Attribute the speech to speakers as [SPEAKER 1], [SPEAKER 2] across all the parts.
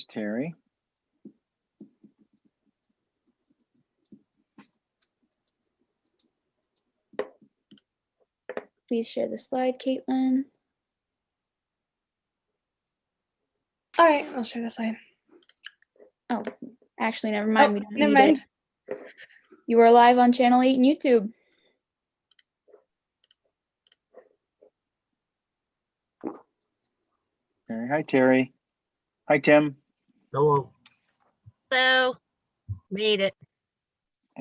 [SPEAKER 1] There's Terry.
[SPEAKER 2] Please share the slide, Caitlin.
[SPEAKER 3] All right, I'll share the slide.
[SPEAKER 2] Oh, actually, never mind.
[SPEAKER 3] Oh,
[SPEAKER 2] We don't
[SPEAKER 3] never
[SPEAKER 2] need
[SPEAKER 3] mind.
[SPEAKER 2] it. You are live on Channel 8 and YouTube.
[SPEAKER 1] Hi, Terry. Hi, Tim.
[SPEAKER 4] Hello.
[SPEAKER 5] Hello. Made it.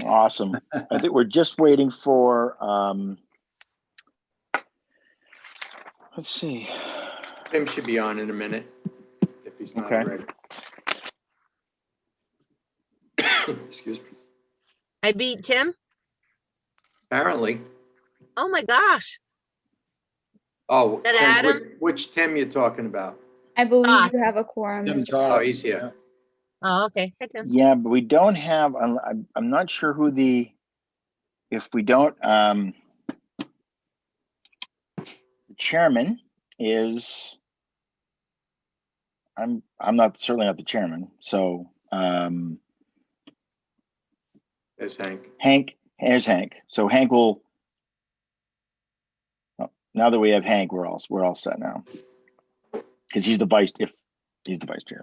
[SPEAKER 1] Awesome. I think we're just waiting for, let's see.
[SPEAKER 6] Tim should be on in a minute if he's not
[SPEAKER 1] Okay.
[SPEAKER 6] already. Excuse me.
[SPEAKER 5] I beat Tim.
[SPEAKER 6] Apparently.
[SPEAKER 5] Oh my gosh.
[SPEAKER 6] Oh,
[SPEAKER 5] That
[SPEAKER 6] Tim,
[SPEAKER 5] Adam?
[SPEAKER 6] which Tim you talking about?
[SPEAKER 2] I believe
[SPEAKER 5] Ah.
[SPEAKER 2] you have a quorum,
[SPEAKER 4] Tim
[SPEAKER 2] Mr.
[SPEAKER 4] Charles.
[SPEAKER 6] Oh,
[SPEAKER 2] President.
[SPEAKER 6] he's here.
[SPEAKER 5] Oh, okay. Hi, Tim.
[SPEAKER 1] Yeah, but we don't have, I'm not sure who if we don't, the chairman is, I'm not, certainly not the chairman. So,
[SPEAKER 6] There's Hank.
[SPEAKER 1] here's Hank. So Hank will, now that we have Hank, we're all set now. Because he's the vice chair,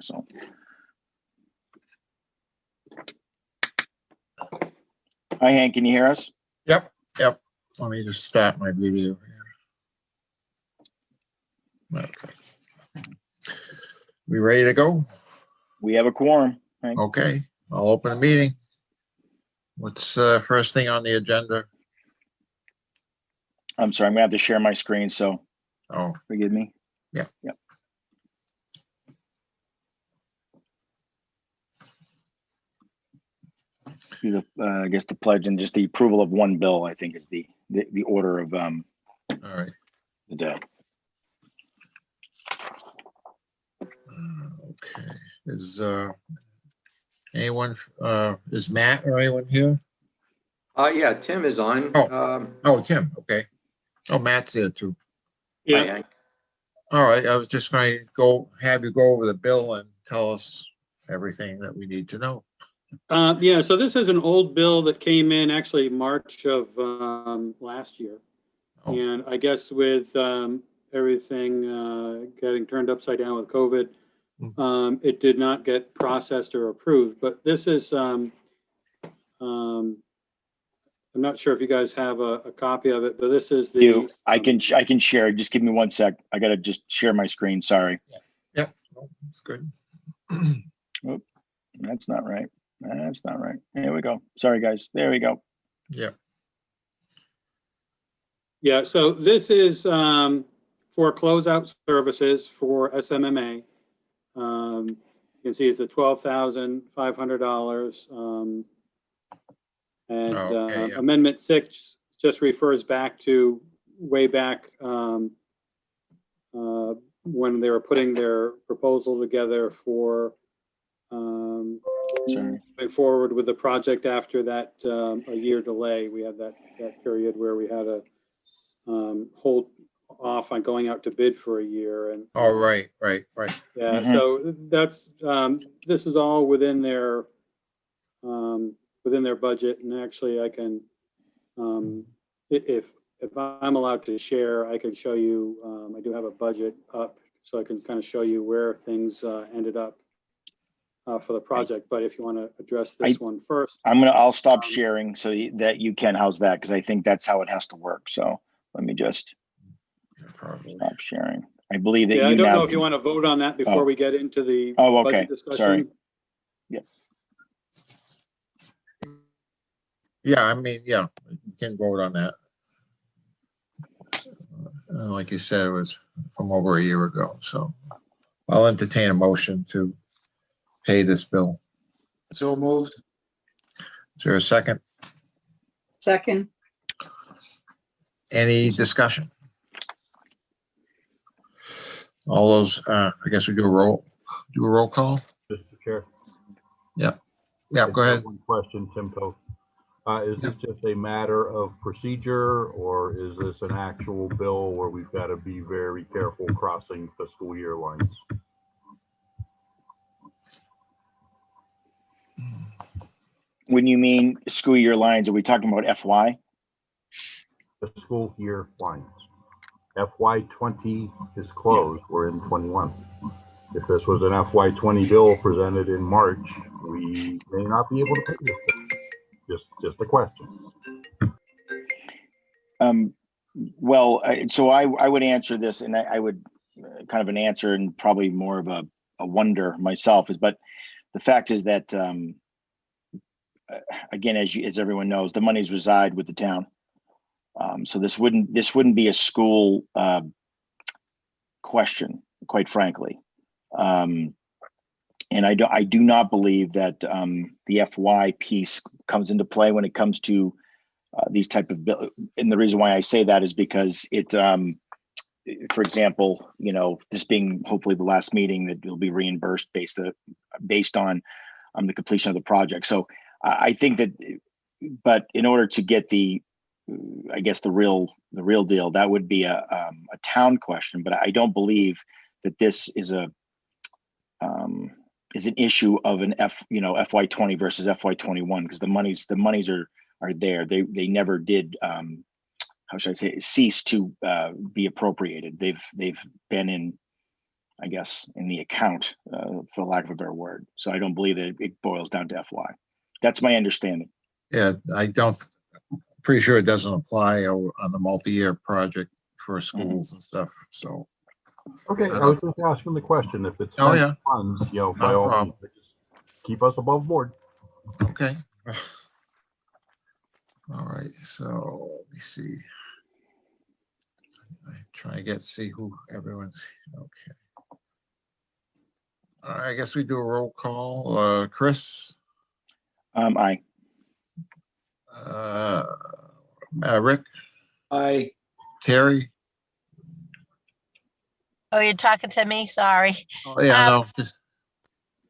[SPEAKER 1] so. Hi, Hank, can you hear us?
[SPEAKER 4] Yep. Let me just start my video here. Okay. We ready to go?
[SPEAKER 1] We have a quorum. Hank.
[SPEAKER 4] Okay, I'll open the meeting. What's first thing on the agenda?
[SPEAKER 1] I'm sorry, I'm gonna have to share my screen, so
[SPEAKER 4] Oh,
[SPEAKER 1] forgive me.
[SPEAKER 4] Yeah.
[SPEAKER 1] Yep. Do the, I guess the pledge and just the approval of one bill, I think is the order of
[SPEAKER 4] all right.
[SPEAKER 1] the day.
[SPEAKER 4] Okay, is anyone, is Matt or anyone here?
[SPEAKER 6] Yeah, Tim is on.
[SPEAKER 4] Oh, Tim, okay. Oh, Matt's here too.
[SPEAKER 6] Hi, Hank.
[SPEAKER 4] All right, I was just going to have you go over the bill and tell us everything that we need to know.
[SPEAKER 7] Yeah, so this is an old bill that came in actually March of last year.
[SPEAKER 4] Oh.
[SPEAKER 7] And I guess with everything getting turned upside down with COVID, it did not get processed or approved. But this is, I'm not sure if you guys have a copy of it, but this is the.
[SPEAKER 1] I can share. Just give me 1 sec. I gotta just share my screen. Sorry.
[SPEAKER 4] Yep, oh, that's good.
[SPEAKER 1] Oop, that's not right. That's not right. There we go. Sorry, guys. There we go.
[SPEAKER 4] Yeah.
[SPEAKER 7] Yeah, so this is for closeout services for SMMA. You can see it's a $12,500. And
[SPEAKER 4] Okay, yeah.
[SPEAKER 7] Amendment 6 just refers back to way back when they were putting their proposal together for
[SPEAKER 1] Sorry.
[SPEAKER 7] moving forward with the project after that a year delay. We had that period where we had to hold off on going out to bid for a year. And
[SPEAKER 4] Oh, right.
[SPEAKER 7] yeah, so that's this is all within their budget. And actually, I can if I'm allowed to share, I can show you. I do have a budget up, so I can kind of show you where things ended up for the project. But if you want to address this one first,
[SPEAKER 1] I'll stop sharing so that you can. How's that? Because I think that's how it has to work. So let me just stop sharing. I believe that
[SPEAKER 7] yeah,
[SPEAKER 1] you
[SPEAKER 7] I don't
[SPEAKER 1] now
[SPEAKER 7] know if you want to vote on that before we get into the
[SPEAKER 1] Oh, okay.
[SPEAKER 7] budget discussion.
[SPEAKER 1] Sorry. Yes.
[SPEAKER 4] Yeah, I mean, yeah, you can vote on that. Like you said, it was from over a year ago, so I'll entertain a motion to pay this bill.
[SPEAKER 8] So moved.
[SPEAKER 4] Is there a second?
[SPEAKER 8] Second.
[SPEAKER 4] Any discussion? All those, I guess we do a roll call?
[SPEAKER 9] Mr. Chair.
[SPEAKER 4] Yeah, go ahead.
[SPEAKER 9] One question, Timko. Is this just a matter of procedure, or is this an actual bill where we've got to be very careful crossing fiscal year lines?
[SPEAKER 1] When you mean school year lines, are we talking about FY?
[SPEAKER 9] The school year lines. FY20 is closed, we're in 21. If this was an FY20 bill presented in March, we may not be able to pay this. Just a question.
[SPEAKER 1] Well, so I would answer this, and I would kind of an answer and probably more of a wonder myself is, but the fact is that, again, as everyone knows, the monies reside with the town. So this wouldn't be a school question, quite frankly. And I do not believe that the FY piece comes into play when it comes to these type of bill. And the reason why I say that is because it, for example, you know, this being hopefully the last meeting, that you'll be reimbursed based on the completion of the project. So I think that, but in order to get the, I guess the real deal, that would be a town question. But I don't believe that this is an issue of an FY20 versus FY21, because the monies are there. They never did, how should I say, cease to be appropriated. They've been in, I guess, in the account, for lack of a better word. So I don't believe that it boils down to FY. That's my understanding.
[SPEAKER 4] Yeah, pretty sure it doesn't apply on the multi-year project for schools and stuff, so.
[SPEAKER 9] Okay, I was just asking the question, if it's
[SPEAKER 4] Oh, yeah.
[SPEAKER 9] funds, you know, by
[SPEAKER 4] No
[SPEAKER 9] all
[SPEAKER 4] problem.
[SPEAKER 9] means, just keep us above board.
[SPEAKER 4] Okay. All right, so let me see. I try to see who everyone's, okay. All right, I guess we do a roll call. Chris?
[SPEAKER 1] Aye.
[SPEAKER 4] Rick?
[SPEAKER 8] Aye.
[SPEAKER 4] Terry?
[SPEAKER 5] Oh, you're talking to me? Sorry.
[SPEAKER 4] Oh, yeah, no.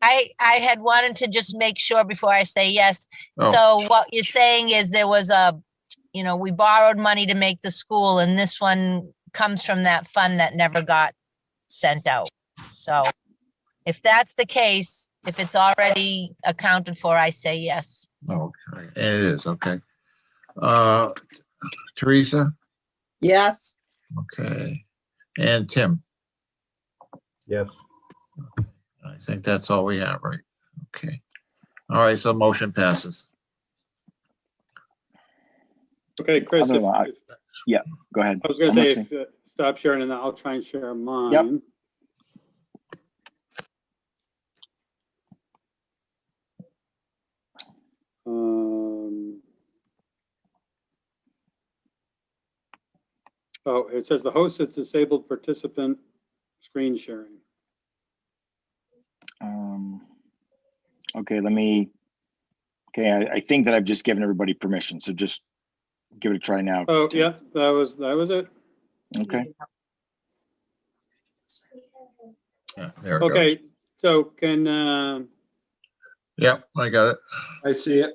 [SPEAKER 5] I had wanted to just make sure before I say yes.
[SPEAKER 4] Oh.
[SPEAKER 5] So what you're saying is there was we borrowed money to make the school, and this one comes from that fund that never got sent out. So if that's the case, if it's already accounted for, I say yes.
[SPEAKER 4] Okay, it is, okay. Teresa?
[SPEAKER 8] Yes.
[SPEAKER 4] Okay. And Tim?
[SPEAKER 9] Yes.
[SPEAKER 4] I think that's all we have, right? Okay. All right, so motion passes.
[SPEAKER 7] Okay, Chris,
[SPEAKER 1] Yeah, go ahead.
[SPEAKER 7] I was going
[SPEAKER 1] I'm
[SPEAKER 7] to say,
[SPEAKER 1] listening.
[SPEAKER 7] stop sharing and then I'll try and share mine. Oh, it says the host is disabled participant screen sharing.
[SPEAKER 1] Okay, I think that I've just given everybody permission, so just give it a try now.
[SPEAKER 7] Oh, yeah, that was it.
[SPEAKER 1] Okay.
[SPEAKER 4] Yeah, there it goes.
[SPEAKER 7] Okay, so can,
[SPEAKER 4] Yep, I got it.
[SPEAKER 8] I see it.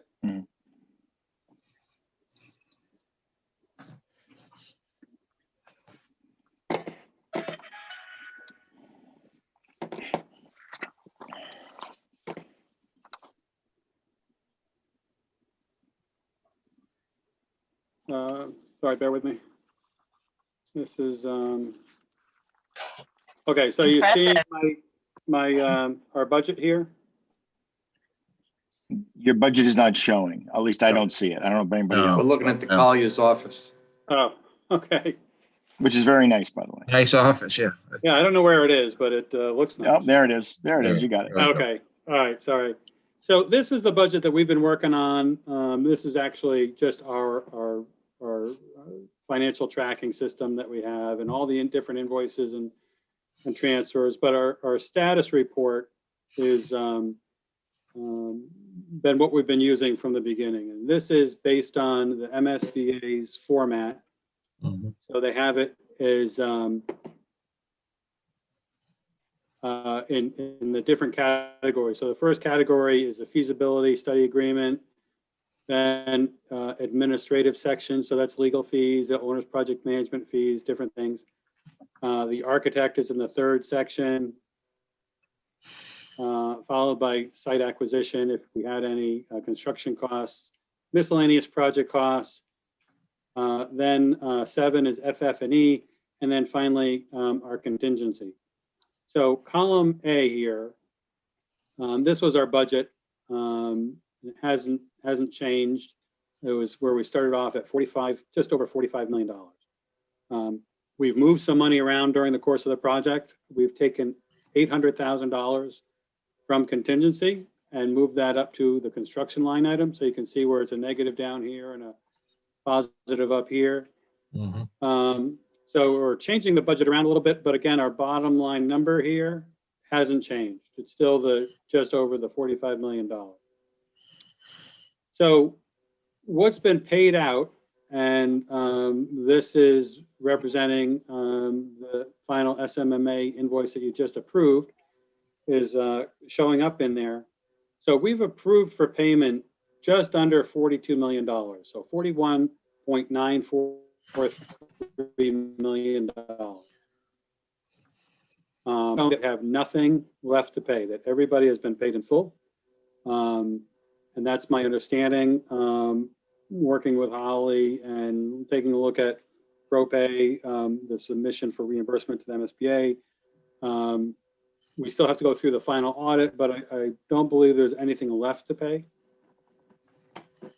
[SPEAKER 7] sorry, bear with me. This is, okay, so you see
[SPEAKER 5] Impressive.
[SPEAKER 7] our budget here?
[SPEAKER 1] Your budget is not showing. At least I don't see it. I don't know if anybody
[SPEAKER 4] No.
[SPEAKER 6] We're
[SPEAKER 1] else,
[SPEAKER 6] looking at the Collier's office.
[SPEAKER 7] Oh, okay.
[SPEAKER 1] which is very nice, by the way.
[SPEAKER 4] Nice office, yeah.
[SPEAKER 7] Yeah, I don't know where it is, but it looks nice.
[SPEAKER 1] Oh, there it is. There it is. You got it.
[SPEAKER 4] There we go.
[SPEAKER 7] Okay, all right, sorry. So this is the budget that we've been working on. This is actually just our financial tracking system that we have and all the different invoices and transfers. But our status report is been what we've been using from the beginning. And this is based on the MSBA's format.
[SPEAKER 4] Mhm.
[SPEAKER 7] So they have it as in the different categories. So the first category is a feasibility study agreement, then administrative section. So that's legal fees, the owner's project management fees, different things. The architect is in the third section. followed by site acquisition, if we had any construction costs, miscellaneous project costs. Then 7 is FF&E, and then finally our contingency. So column A here, this was our budget. It hasn't changed. It was where we started off at just over $45 million. We've moved some money around during the course of the project. We've taken $800,000 from contingency and moved that up to the construction line item. So you can see where it's a negative down here and a positive up here. So we're changing the budget around a little bit, but again, our bottom line number here hasn't changed. It's still just over the $45 million. So what's been paid out, and this is representing the final SMMA invoice that you just approved, is showing up in there. So we've approved for payment just under $42 million. So $41.943 million. That have nothing left to pay, that everybody has been paid in full. And that's my understanding, working with Holly and taking a look at ProPay, the submission for reimbursement to the MSBA. We still have to go through the final audit, but I don't believe there's anything left to pay.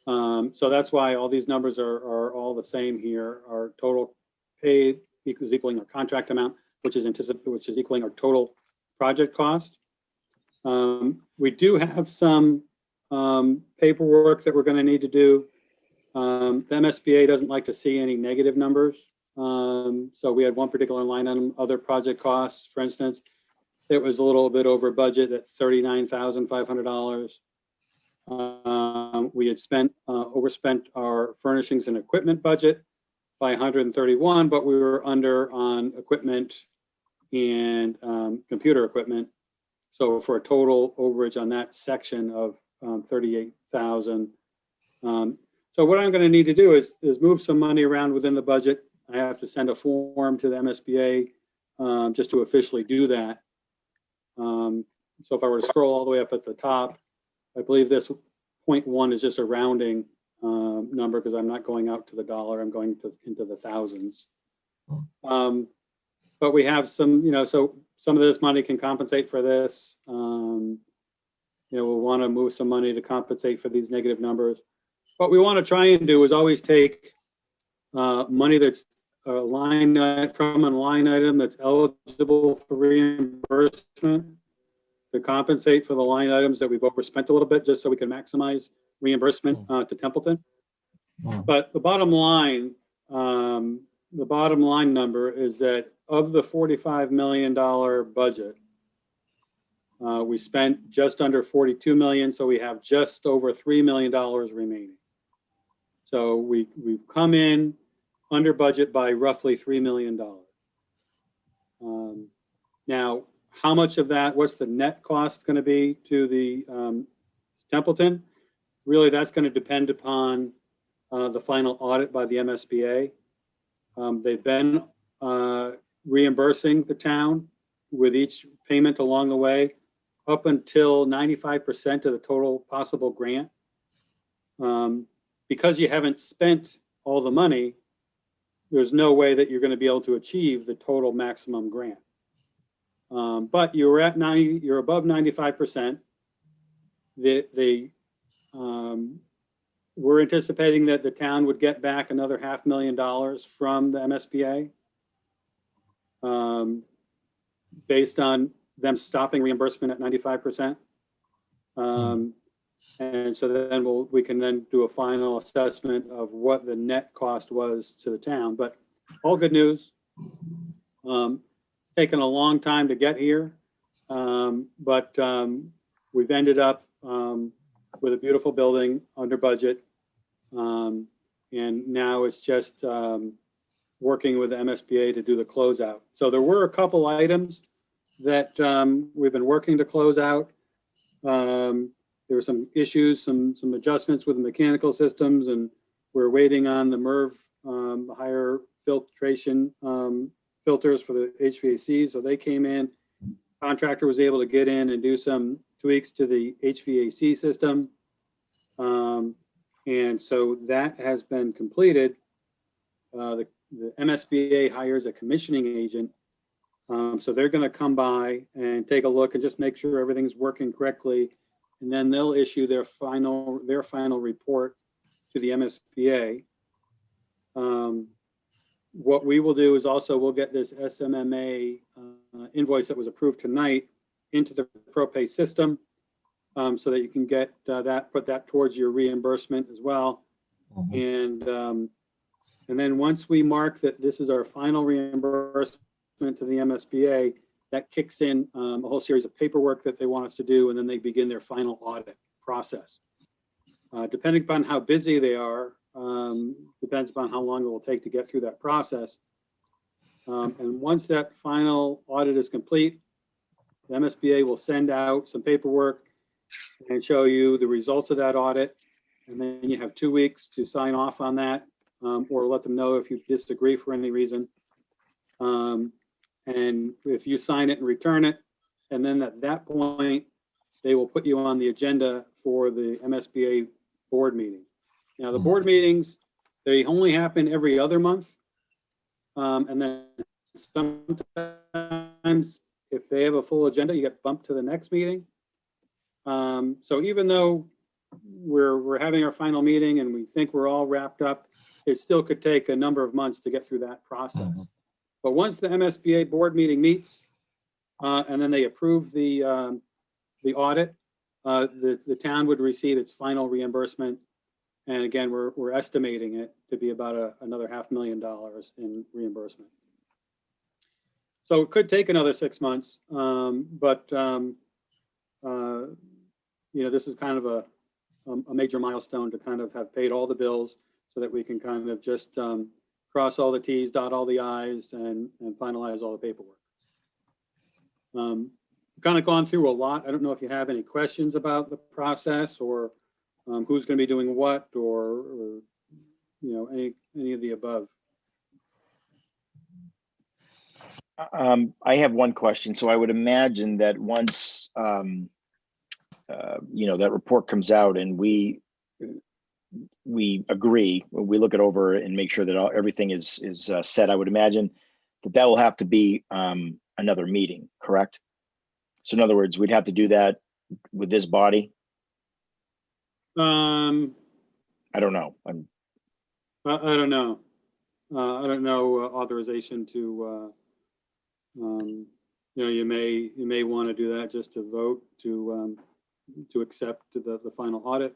[SPEAKER 7] So that's why all these numbers are all the same here. Our total paid is equaling our contract amount, which is equaling our total project cost. We do have some paperwork that we're going to need to do. The MSBA doesn't like to see any negative numbers. So we had one particular line item, other project costs, for instance, it was a little bit over budget at $39,500. We had overspent our furnishings and equipment budget by 131, but we were under on equipment and computer equipment. So for a total overage on that section of 38,000. So what I'm going to need to do is move some money around within the budget. I have to send a form to the MSBA just to officially do that. So if I were to scroll all the way up at the top, I believe this 0.1 is just a rounding number because I'm not going out to the dollar, I'm going into the thousands. But we have some, so some of this money can compensate for this. We'll want to move some money to compensate for these negative numbers. What we want to try and do is always take money that's from a line item that's eligible for reimbursement to compensate for the line items that we've overspent a little bit, just so we can maximize reimbursement to Templeton. But the bottom line number is that of the $45 million budget, we spent just under 42 million, so we have just over $3 million remaining. So we've come in under budget by roughly $3 million. Now, how much of that, what's the net cost going to be to the Templeton? Really, that's going to depend upon the final audit by the MSBA. They've been reimbursing the town with each payment along the way up until 95% of the total possible grant. Because you haven't spent all the money, there's no way that you're going to be able to achieve the total maximum grant. But you're at you're above 95%. We're anticipating that the town would get back another $500,000 from the MSBA based on them stopping reimbursement at 95%. And so then we can then do a final assessment of what the net cost was to the town. But all good news. Taken a long time to get here, but we've ended up with a beautiful building under budget, and now it's just working with the MSBA to do the closeout. So there were a couple items that we've been working to close out. There were some issues, some adjustments with the mechanical systems, and we're waiting on the MERV, higher filtration filters for the HVAC. So they came in, contractor was able to get in and do some tweaks to the HVAC system. And so that has been completed. The MSBA hires a commissioning agent. So they're going to come by and take a look and just make sure everything's working correctly. And then they'll issue their final report to the MSBA. What we will do is also we'll get this SMMA invoice that was approved tonight into the ProPay system, so that you can get put that towards your reimbursement as well. And then once we mark that this is our final reimbursement to the MSBA, that kicks in a whole series of paperwork that they want us to do, and then they begin their final audit process. Depending upon how busy they are, depends upon how long it will take to get through that process. And once that final audit is complete, the MSBA will send out some paperwork and show you the results of that audit. And then you have 2 weeks to sign off on that, or let them know if you disagree for any reason. And if you sign it and return it, and then at that point, they will put you on the agenda for the MSBA board meeting. Now, the board meetings, they only happen every other month. And then sometimes if they have a full agenda, you get bumped to the next meeting. So even though we're having our final meeting and we think we're all wrapped up, it still could take a number of months to get through that process. But once the MSBA board meeting meets, and then they approve the audit, the town would receive its final reimbursement. And again, we're estimating it to be about another $500,000 in reimbursement. So it could take another 6 months, but this is kind of a major milestone to kind of have paid all the bills so that we can kind of just cross all the T's, dot all the I's, and finalize all the paperwork. Kind of gone through a lot. I don't know if you have any questions about the process or who's going to be doing what, or any of the above.
[SPEAKER 1] I have one question. So I would imagine that once that report comes out and we agree, we look it over and make sure that everything is set, I would imagine that will have to be another meeting, correct? So in other words, we'd have to do that with this body. I don't know.
[SPEAKER 7] I don't know. I don't know authorization to. You may want to do that just to vote to accept the final audit.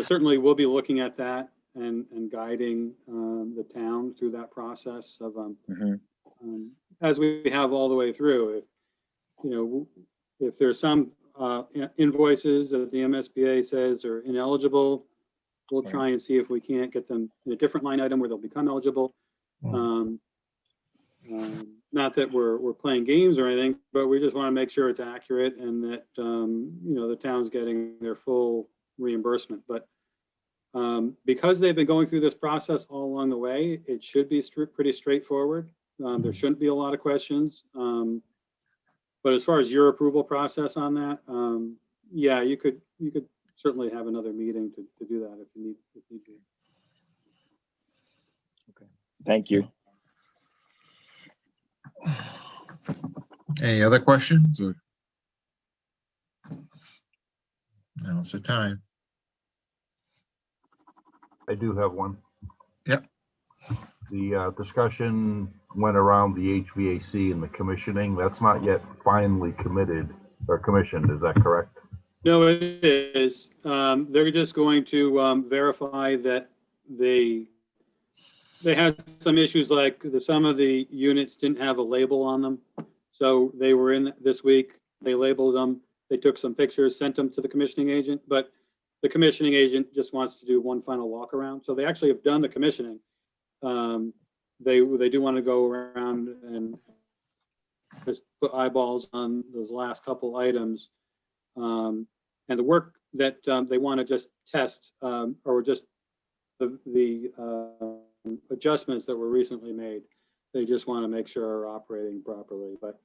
[SPEAKER 7] Certainly we'll be looking at that and guiding the town through that process of as we have all the way through. If there's some invoices that the MSBA says are ineligible, we'll try and see if we can't get them in a different line item where they'll become eligible. Not that we're playing games or anything, but we just want to make sure it's accurate and that the town's getting their full reimbursement. But because they've been going through this process all along the way, it should be pretty straightforward. There shouldn't be a lot of questions. But as far as your approval process on that, yeah, you could certainly have another meeting to do that if you need to.
[SPEAKER 1] Okay, thank you.
[SPEAKER 4] Any other questions? Or now's the time.
[SPEAKER 9] I do have one.
[SPEAKER 4] Yep.
[SPEAKER 9] The discussion went around the HVAC and the commissioning. That's not yet finally committed or commissioned. Is that correct?
[SPEAKER 7] No, it is. They're just going to verify that they had some issues, like some of the units didn't have a label on them. So they were in this week, they labeled them, they took some pictures, sent them to the commissioning agent, but the commissioning agent just wants to do one final walk around. So they actually have done the commissioning. They do want to go around and just put eyeballs on those last couple items. And the work that they want to just test, or just the adjustments that were recently made, they just want to make sure are operating properly. But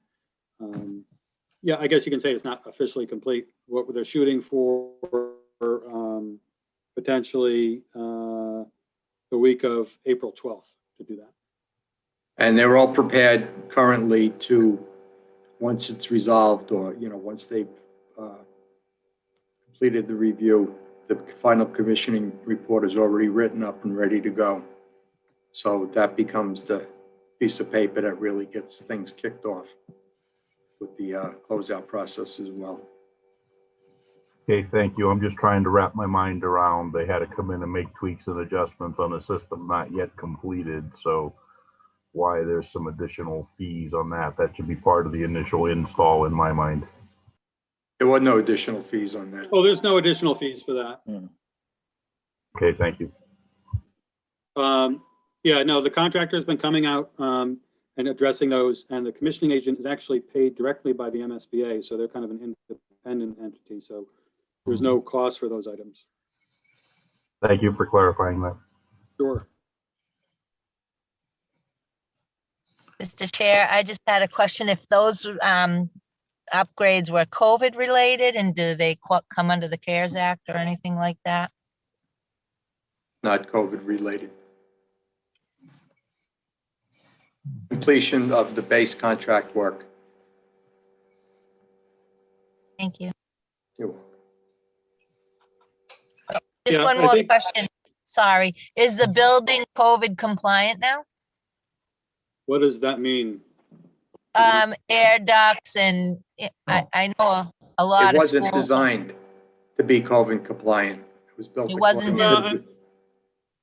[SPEAKER 7] yeah, I guess you can say it's not officially complete. What they're shooting for, potentially the week of April 12th to do that.
[SPEAKER 6] And they're all prepared currently to, once it's resolved, or, once they've completed the review, the final commissioning report is already written up and ready to go. So that becomes the piece of paper that really gets things kicked off with the closeout process as well.
[SPEAKER 9] Okay, thank you. I'm just trying to wrap my mind around, they had to come in and make tweaks and adjustments on a system not yet completed. So why there's some additional fees on that? That should be part of the initial install in my mind.
[SPEAKER 6] There were no additional fees on that.
[SPEAKER 7] Oh, there's no additional fees for that.
[SPEAKER 9] Okay, thank you.
[SPEAKER 7] Yeah, no, the contractor has been coming out and addressing those, and the commissioning agent is actually paid directly by the MSBA, so they're kind of an independent entity, so there's no cost for those items.
[SPEAKER 9] Thank you for clarifying that.
[SPEAKER 7] Sure.
[SPEAKER 5] Mr. Chair, I just had a question. If those upgrades were COVID related, and do they come under the CARES Act or anything like that?
[SPEAKER 6] Not COVID related. Completion of the base contract work.
[SPEAKER 5] Thank you.
[SPEAKER 6] You're welcome.
[SPEAKER 5] Just
[SPEAKER 7] Yeah,
[SPEAKER 5] one
[SPEAKER 7] I
[SPEAKER 5] more
[SPEAKER 7] think-
[SPEAKER 5] question. Sorry. Is the building COVID compliant now?
[SPEAKER 7] What does that mean?
[SPEAKER 5] Air ducts and I know a lot
[SPEAKER 6] It
[SPEAKER 5] of
[SPEAKER 6] wasn't
[SPEAKER 5] schools.
[SPEAKER 6] designed to be COVID compliant. It was built.
[SPEAKER 5] It wasn't
[SPEAKER 6] according to-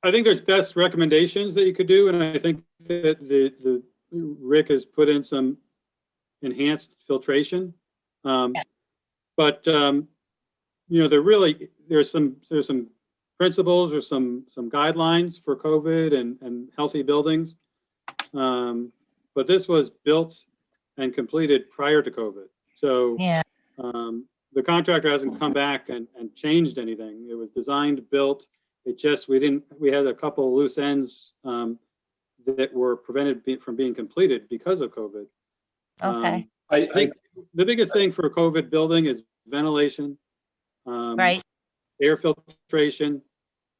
[SPEAKER 7] I think there's best recommendations that you could do, and I think that the Rick has put in some enhanced filtration. But there's some principles or some guidelines for COVID and healthy buildings. But this was built and completed prior to COVID. So
[SPEAKER 5] Yeah.
[SPEAKER 7] the contractor hasn't come back and changed anything. It was designed, built. It just, we had a couple of loose ends that were prevented from being completed because of COVID.
[SPEAKER 5] Okay.
[SPEAKER 7] I think the biggest thing for a COVID building is ventilation,
[SPEAKER 5] Right.
[SPEAKER 7] air filtration,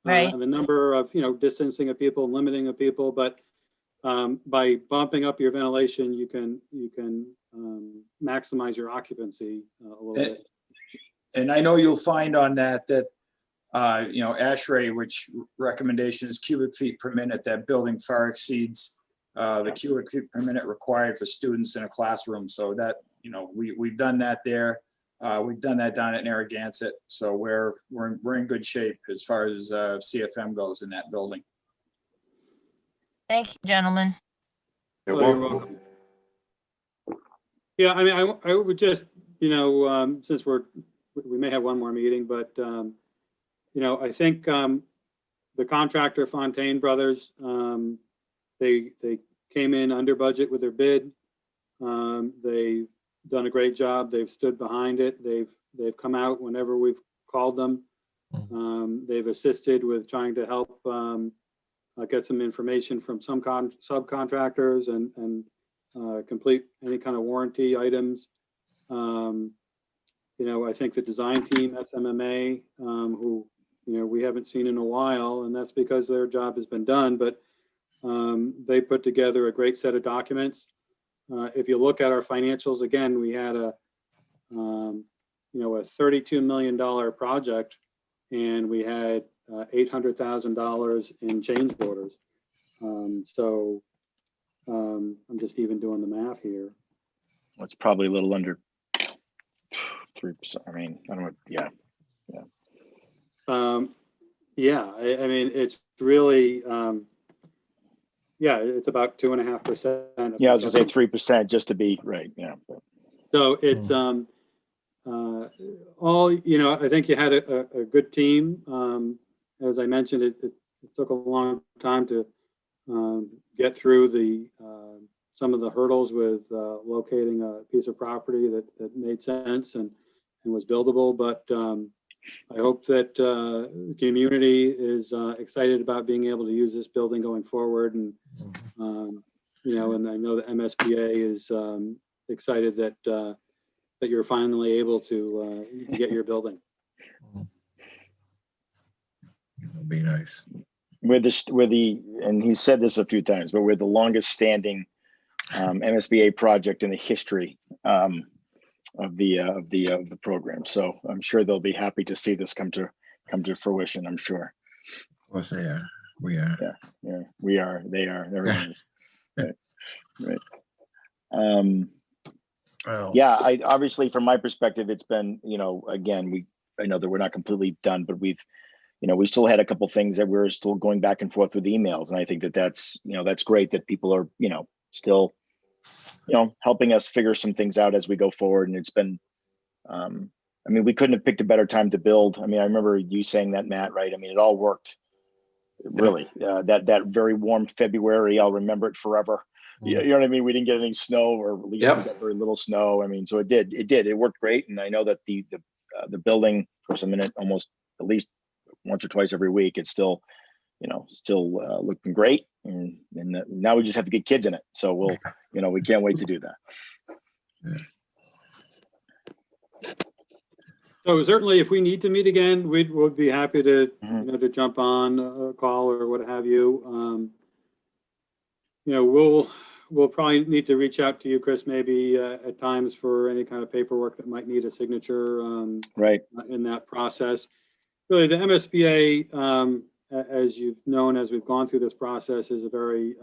[SPEAKER 5] Right.
[SPEAKER 7] and the number of, distancing of people, limiting of people. But by bumping up your ventilation, you can maximize your occupancy a little bit.
[SPEAKER 8] And I know you'll find on that ASHRAE, which recommendation is cubic feet per minute, that building far exceeds the cubic feet per minute required for students in a classroom. So that, we've done that there. We've done that down at Narragansett. So we're in good shape as far as CFM goes in that building.
[SPEAKER 5] Thank you, gentlemen.
[SPEAKER 6] You're
[SPEAKER 7] You're
[SPEAKER 6] welcome.
[SPEAKER 7] Yeah, I mean, I would just, since we may have one more meeting, but, I think the contractor Fontaine Brothers, they came in under budget with their bid. They've done a great job. They've stood behind it. They've come out whenever we've called them. They've assisted with trying to help get some information from some subcontractors and complete any kind of warranty items. I think the design team, SMMA, who, we haven't seen in a while, and that's because their job has been done, but they put together a great set of documents. If you look at our financials, again, we had a $32 million project, and we had $800,000 in change orders. So I'm just even doing the math here.
[SPEAKER 1] It's probably a little under 3%. I mean, I don't know. Yeah.
[SPEAKER 7] I mean, it's really, it's about 2.5%.
[SPEAKER 1] Yeah, I was gonna say 3% just to be right. Yeah.
[SPEAKER 7] So it's I think you had a good team. As I mentioned, it took a long time to get through some of the hurdles with locating a piece of property that made sense and was buildable. But I hope that the community is excited about being able to use this building going forward. And, and I know the MSBA is excited that that you're finally able to get your building.
[SPEAKER 4] It'll be nice.
[SPEAKER 1] And he said this a few times, but we're the longest standing MSBA project in the history of the program. So I'm sure they'll be happy to see this come to fruition. I'm sure.
[SPEAKER 4] Of course they are. We are.
[SPEAKER 1] Yeah, we are. They are. Everyone is. Right.
[SPEAKER 4] Well,
[SPEAKER 1] Yeah, I obviously from my perspective, it's been, again, I know that we're not completely done, but we still had a couple things that we're still going back and forth with emails. And I think that's great that people are, still, helping us figure some things out as we go forward. And it's been, we couldn't have picked a better time to build. I remember you saying that, Matt, right? It all worked really. That very warm February, I'll remember it forever. You know what I mean? We didn't get any snow, or at least we got very little snow. So it worked great. And I know that the building, for some minute, almost at least once or twice every week, it's still looking great. And now we just have to get kids in it. So we can't wait to do that.
[SPEAKER 7] So certainly, if we need to meet again, we'd be happy to to jump on a call or what have you. We'll probably need to reach out to you, Chris, maybe at times for any kind of paperwork that might need a signature
[SPEAKER 1] right
[SPEAKER 7] in that process. Really, the MSBA, as you've known, as we've gone through this process, is a very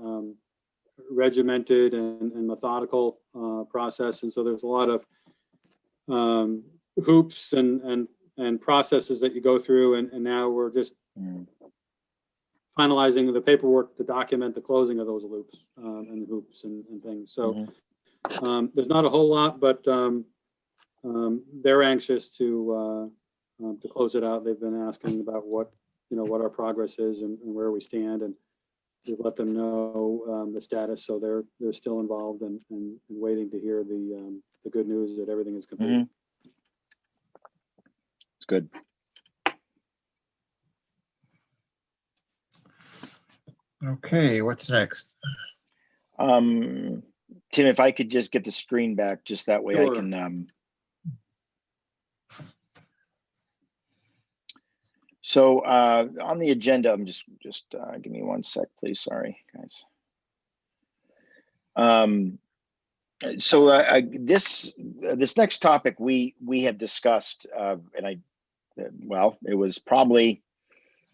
[SPEAKER 7] regimented and methodical process. And so there's a lot of hoops and processes that you go through. And now we're just finalizing the paperwork to document the closing of those loops and hoops and things. So there's not a whole lot, but they're anxious to close it out. They've been asking about what our progress is and where we stand, and we've let them know the status. So they're still involved and waiting to hear the good news that everything is complete.
[SPEAKER 1] It's good.
[SPEAKER 4] Okay, what's next?
[SPEAKER 1] Tim, if I could just get the screen back, just that way. Sure. I can. So on the agenda, I'm just give me one sec, please. Sorry, guys. So this next topic we had discussed, and it was probably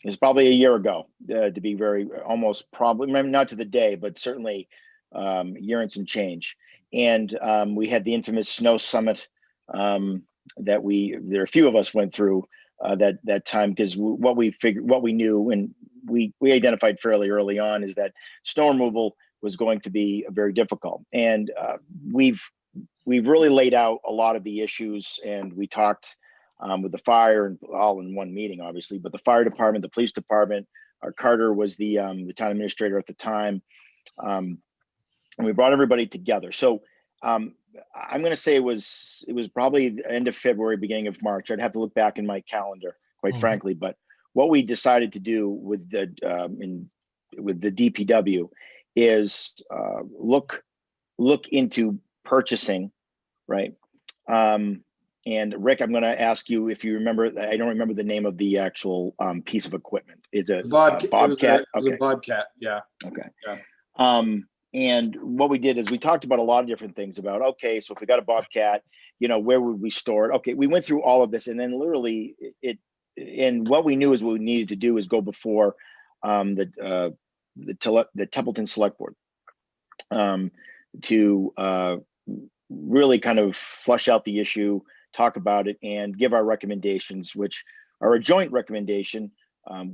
[SPEAKER 1] a year ago, to be almost probably, maybe not to the day, but certainly a year and some change. And we had the infamous snow summit that there are a few of us went through that time, because what we knew and we identified fairly early on is that snow removal was going to be very difficult. And we've really laid out a lot of the issues, and we talked with the fire, and all in one meeting, obviously, but the fire department, the police department, Carter was the town administrator at the time. And we brought everybody together. So I'm going to say it was probably the end of February, beginning of March. I'd have to look back in my calendar, quite frankly. But what we decided to do with the DPW is look into purchasing, right? And Rick, I'm going to ask you if you remember. I don't remember the name of the actual piece of equipment. Is it Bobcat?
[SPEAKER 8] It was a Bobcat. Yeah.
[SPEAKER 1] Okay.
[SPEAKER 8] Yeah.
[SPEAKER 1] And what we did is we talked about a lot of different things about, okay, so if we got a Bobcat, where would we store it? Okay, we went through all of this, and then literally and what we knew is what we needed to do is go before the Templeton Select Board to really kind of flush out the issue, talk about it, and give our recommendations, which are a joint recommendation,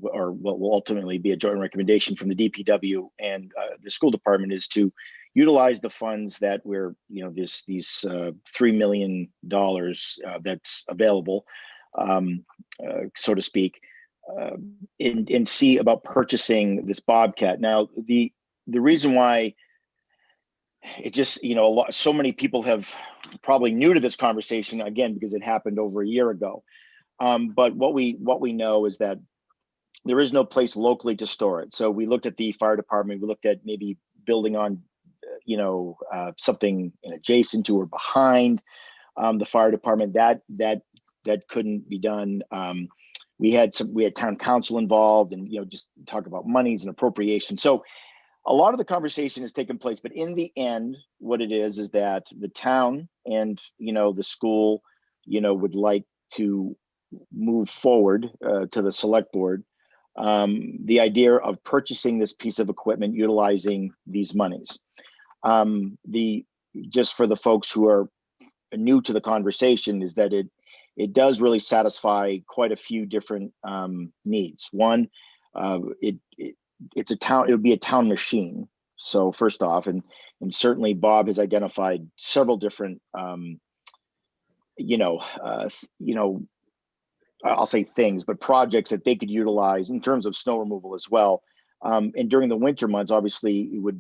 [SPEAKER 1] or what will ultimately be a joint recommendation from the DPW and the school department, is to utilize the funds that we're, these $3 million that's available, so to speak, and see about purchasing this Bobcat. Now, the reason why it just, so many people have probably new to this conversation, again, because it happened over a year ago. But what we know is that there is no place locally to store it. So we looked at the fire department. We looked at maybe building on, something adjacent to or behind. the fire department, that couldn't be done. We had town council involved, and just talk about monies and appropriation. So a lot of the conversation has taken place, but in the end, what it is that the town and the school would like to move forward to the select board the idea of purchasing this piece of equipment utilizing these monies. Just for the folks who are new to the conversation, is that it does really satisfy quite a few different needs. One, it'll be a town machine. So first off, and certainly Bob has identified several different I'll say things, but projects that they could utilize in terms of snow removal as well. And during the winter months, obviously, we would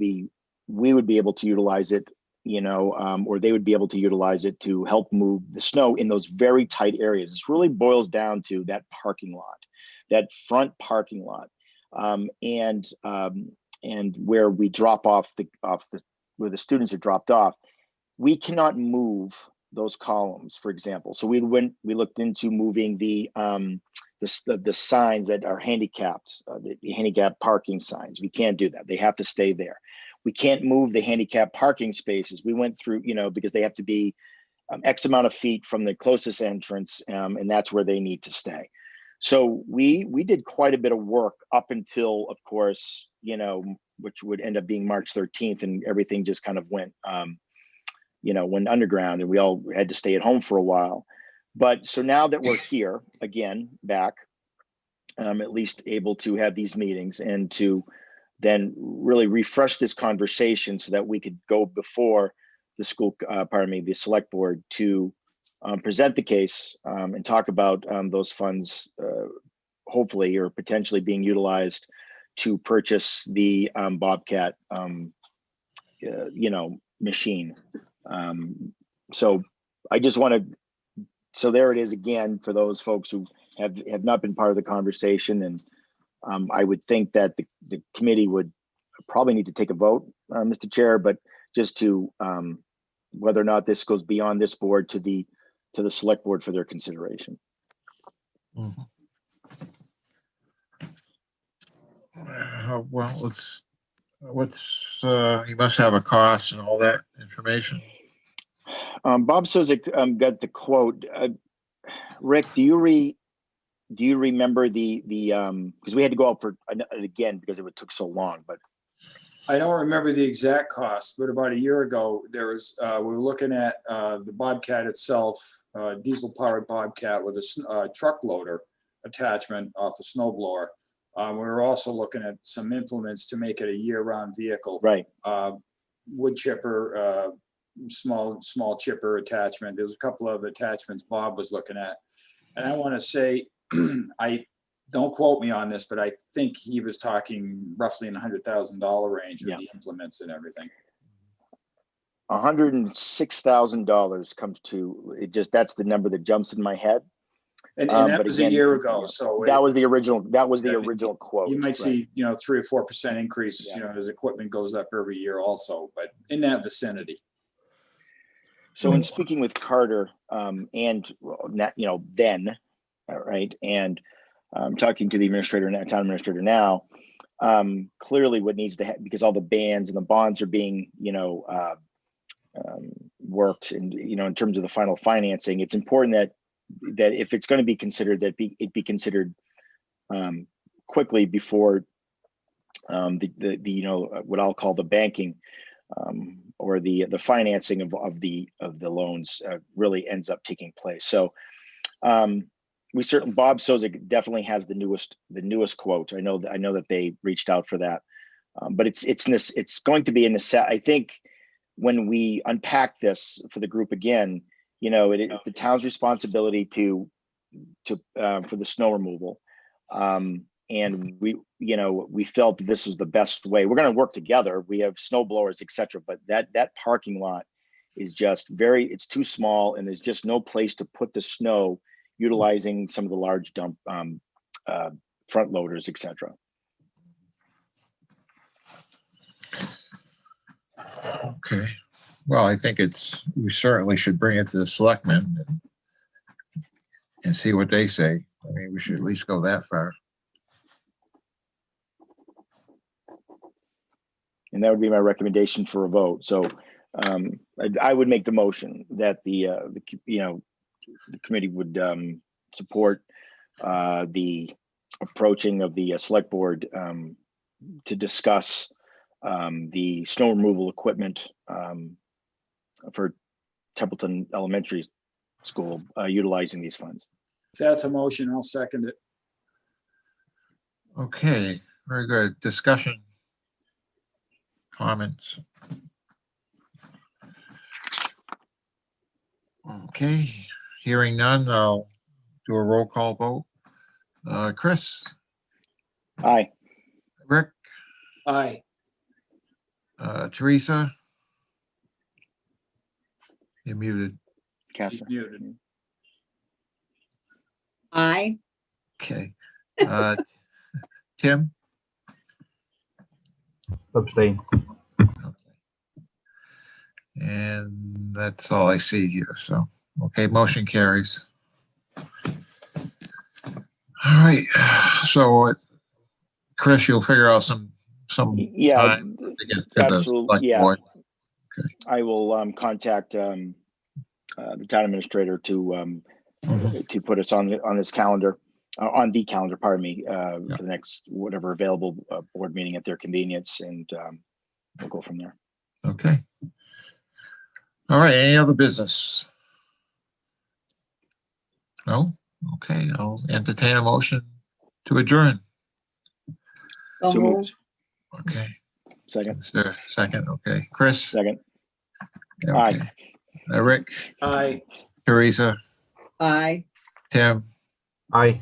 [SPEAKER 1] be able to utilize it, or they would be able to utilize it to help move the snow in those very tight areas. This really boils down to that parking lot, that front parking lot, and where we drop off where the students are dropped off. We cannot move those columns, for example. So we looked into moving the signs that are handicapped, the handicap parking signs. We can't do that. They have to stay there. We can't move the handicap parking spaces. We went through, because they have to be X amount of feet from the closest entrance, and that's where they need to stay. So we did quite a bit of work up until, of course, which would end up being March 13th, and everything just kind of went went underground, and we all had to stay at home for a while. But so now that we're here again, back, at least able to have these meetings and to then really refresh this conversation so that we could go before the the select board to present the case and talk about those funds, hopefully or potentially being utilized to purchase the Bobcat, machine. So I just so there it is again for those folks who have not been part of the conversation. And I would think that the committee would probably need to take a vote, Mr. Chair, but just to whether or not this goes beyond this board to the select board for their consideration.
[SPEAKER 4] Mhm. Well, you must have a cost and all that information.
[SPEAKER 1] Bob Sozik got the quote. Rick, do you remember the because we had to go out for again because it took so long, but
[SPEAKER 8] I don't remember the exact cost, but about a year ago, there was, we were looking at the Bobcat itself, diesel powered Bobcat with a truck loader attachment off a snow blower. We were also looking at some implements to make it a year-round vehicle.
[SPEAKER 1] right.
[SPEAKER 8] Wood chipper, small chipper attachment. There was a couple of attachments Bob was looking at. And I want to say, don't quote me on this, but I think he was talking roughly in the $100,000 range with the implements and everything.
[SPEAKER 1] $106,000 comes to it. That's the number that jumps in my head.
[SPEAKER 8] And that
[SPEAKER 1] but
[SPEAKER 8] was
[SPEAKER 1] again,
[SPEAKER 8] a year ago. So
[SPEAKER 1] that was the original. That was the original quote.
[SPEAKER 8] You might
[SPEAKER 1] right.
[SPEAKER 8] see, 3 or 4% increase, as equipment goes up every year also, but in that vicinity.
[SPEAKER 1] So in speaking with Carter, and then, right, and talking to the administrator now, town administrator now, clearly what needs to happen, because all the bans and the bonds are being, worked, and in terms of the final financing, it's important that if it's going to be considered, that it be considered quickly before what I'll call the banking or the financing of the loans really ends up taking place. So Bob Sozik definitely has the newest quote. I know that they reached out for that, but it's going to be I think when we unpack this for the group again, it is the town's responsibility to for the snow removal. And we felt that this was the best way. We're going to work together. We have snow blowers, etc. But that parking lot is just it's too small, and there's just no place to put the snow utilizing some of the large dump front loaders, etc.
[SPEAKER 4] Okay. Well, I think we certainly should bring it to the selectmen and see what they say. I mean, we should at least go that far.
[SPEAKER 1] And that would be my recommendation for a vote. So I would make the motion that the committee would support the approaching of the select board to discuss the snow removal equipment for Templeton Elementary School utilizing these funds.
[SPEAKER 8] If that's a motion, I'll second it.
[SPEAKER 4] Okay, very good. Discussion. Comments. Okay, hearing none, I'll do a roll call vote. Chris,
[SPEAKER 1] Aye.
[SPEAKER 4] Rick,
[SPEAKER 8] Aye.
[SPEAKER 4] Teresa. You're muted.
[SPEAKER 8] She's
[SPEAKER 1] Casper.
[SPEAKER 8] muted.
[SPEAKER 10] Aye.
[SPEAKER 4] Okay. Tim?
[SPEAKER 9] Abstain.
[SPEAKER 4] And that's all I see here, so, okay, motion carries. All right, so Chris, you'll figure out some
[SPEAKER 1] Yeah,
[SPEAKER 4] time to get to the
[SPEAKER 1] absolutely,
[SPEAKER 4] select
[SPEAKER 1] yeah.
[SPEAKER 4] board.
[SPEAKER 1] I will contact the town administrator to put us on this calendar, on the calendar, pardon me, for the next whatever available board meeting at their convenience, and we'll go from there.
[SPEAKER 4] Okay. All right, any other business? No? Okay, I'll entertain a motion to adjourn.
[SPEAKER 10] So
[SPEAKER 1] So
[SPEAKER 10] moved.
[SPEAKER 1] moved.
[SPEAKER 4] Okay,
[SPEAKER 1] Second.
[SPEAKER 4] is there a second? Okay, Chris?
[SPEAKER 1] Second.
[SPEAKER 4] Okay. Rick,
[SPEAKER 8] Aye.
[SPEAKER 4] Teresa,
[SPEAKER 10] Aye.
[SPEAKER 4] Tim,
[SPEAKER 9] Aye.